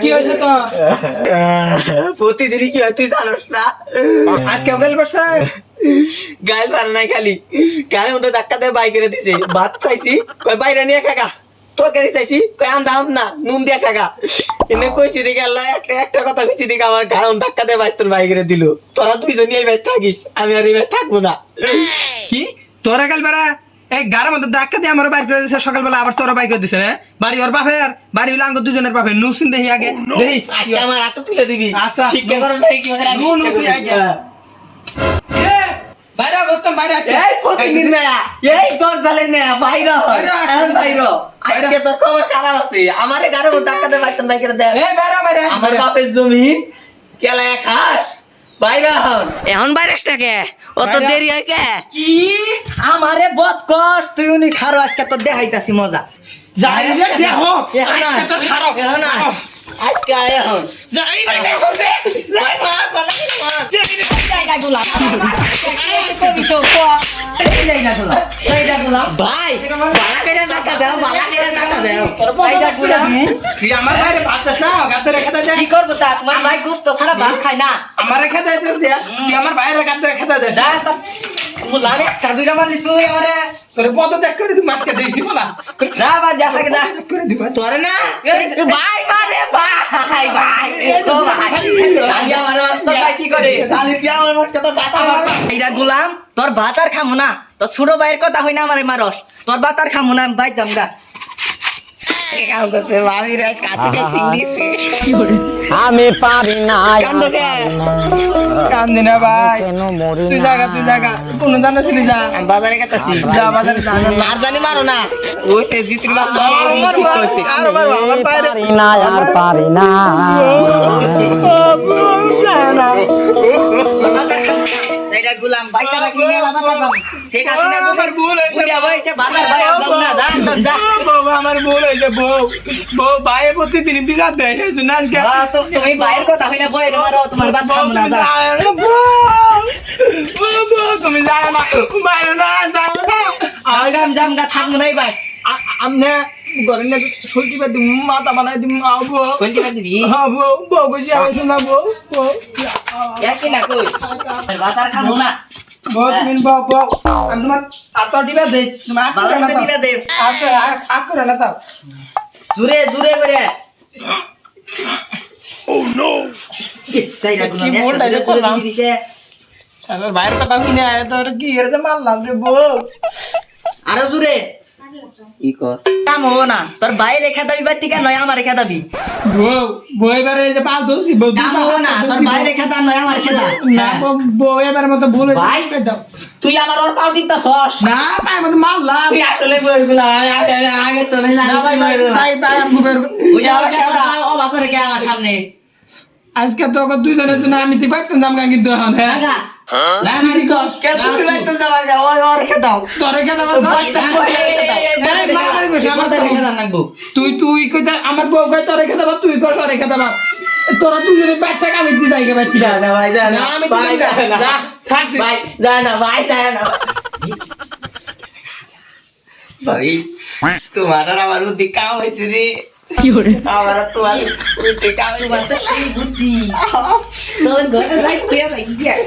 কি হয়েছে তো? প্রতিদিনই কি হয় তুই জানোস না? আজকে গাল পারছে? গাইল পার নাই খালি গায়ের মধ্যে ধাক্কা দিয়ে বাই করে দিছে। ভাত চাইছি কই বাইরে নিয়ে খাগা, তরকারি চাইছি কই আন্দাম না নুন দিয়া খাগা। এনে কইছি দিকে আল্লাহ একটা কথা কইছি দিকে আমার গায়ের ধাক্কা দিয়ে বাইর তোর বাই করে দিল। তোরা দুইজনই এই ভাই থাকিস, আমি আর এই ভাই থাকবো না। কি তোরা গাল পারা? এই গারের মধ্যে ধাক্কা দিয়ে আমার বাইর করে দিছে, সকালবেলা আবার তোরা বাইর করে দিছে না? বাড়ি ওর বাপের, বাড়ি হইলে আঙ্গ দুজনের বাপের। নুসিন দেখি আগে দেখি আজকে আমার হাতে তুলে দিবি। আচ্ছা শিক্ষা করো নাই কি মানে আমি নুন শিক্ষা তুই করি। আগে বাইরে বলতাম বাইরে আসে। এই প্রতিদিন না এই তোর জালে না বাইরে বাইরে আস। এখন বাইরে আজকে তো খবর খারাপ আছে। আমারে গারের মধ্যে ধাক্কা দিয়ে বাইর করে দে। এই বাইরে বাইরে আমার বাপের জমি কেলা খাস বাইরে হন। এখন বাইরেসটাকে অত বাইরে। দেরি হয় কে? কি আমারে বদ কস তুই উনি খারো আজকে তো দেখাইতাছি মজা যাই রে দেখো এখন আজকে তো খারাপ এখন আজকে এখন যাই রে দেখো রে ভাই মা বলা মা জায়গাগুলা জায়গাগুলা ভাই বালা করে জাতা দাও, বালা করে জাতা দাও। জায়গাগুলা তুই আমার বাইরে ভাত দাস না গাতে রেখে দে। কি করবো তা তোমার ভাই গোস্ত সারা ভাত খায় না আমার রেখে দে তুই আমার বাইরে গাতে রেখে দে। যা মুলারে কাজুরা মারলি তুই আমারে তোর পদ দেখ করে তুই মাছকে দিস নি বাবা যা বা যা লাগে যা করে দিবা। তোর না ভাই মারে ভাই ভাই তো ভাই শালি আমার তো ভাই কি করে শালি তুই আমার মত কত বাতা মার। এইরা গুলাম তোর ভাত আর খামু না তোর ছোট ভাইয়ের কথা হই না আমারে মারস তোর ভাত আর খামু না ভাই জামগা কাম করতে মামি রাজ কাটিকে সিংদিছে। আমি পারি না কান্দকে কান্দি না ভাই কেন মরি তুই না জায়গা কোন জানা শুনি যা আমি বাজারে গেতাছি। যা বাজারে যা মার জানি মারো না ওই সে জিতির বাপ সব ঠিক কইছে। আর বাবা আমার বাইরে পারি না আর পারি না এইরা গুলাম বাইটা রাখি মেলা বাতা পাম শেখ হাসিনা আমার ভুল হয়েছে বুড়া বয়সে বাজার ভাই আমদাম না যা একদম যা বাবা আমার ভুল হয়েছে বউ ভাই প্রতিদিন বিচার দেয় তুই নাচ গে তো তুমি ভাইয়ের কথা হই না বইরে মারো তোমার ভাত খামু না যা তুমি যাও না বাইরে না যাও না আগাম জামগা থাকমু নাই ভাই আমনে ঘরে না সইটি বা দিম মাথা বানাই দিম আবো কোন দিকে দিবি? আবো বউ কইছি আমি শোনাবো একই না কই ভাত আর খামু না বহুত মিন বউ আমি তোমার আত দিবা দেই তোমার আত ভালো করে না করে দিলে দে আছে আত করে না তাও জুরে জুরে করে। ও নো সাইরা গুলো কি বলটা এটা জুরে করলাম? দিছে। আমার বাইরের কথা কিনে আয় তোর কি এর মারলাম রে বউ আরো জুরে ই কর কাম হবো না তোর ভাই রেখা দাবি বা টিকা নয় আমার রেখা দাবি বউ এবারে এই যে পাল দোষী বউ কাম হবো না তোর ভাই রেখা দান নয় আমার রেখা দান না বউ এবারে মতো ভুল হয়েছে ভাই? কেটে দাও। তুই আমার ওর পাউ টিপতা ছস। না ভাই মতো মারলাম তুই আসলে বইগুলা আগে তো নাই না ভাই ভাই ভাই ভাই আমি বের ওই যাও কথা অবাক করে গে আমার সামনে আজকে তো দুইজনের জন্য আমি তি পাইতাম দাম কিন্তু এখন হ্যাঁ না না না রিকস কে তুমি বাইতে যাবা গা ওই ওর কে দাও তোরে কেন বাচ্চা তুই কইতা আমার বউ কই তোরে খেতে পার তুই কই সরে খেতে পার তোরা দুজনে বাচ্চা কামি দি যাইগে বাচ্চা যা না ভাই যা না আমি ভাই যা না যা থাক তুই। ভাই যা না ভাই যা না ভাই তোমার আর আমার বুদ্ধি কাম হইছে রে কি করে আমার আর তোমার বুদ্ধি কাম তোমার তো সেই বুদ্ধি তোর ঘরে যাই তুই আর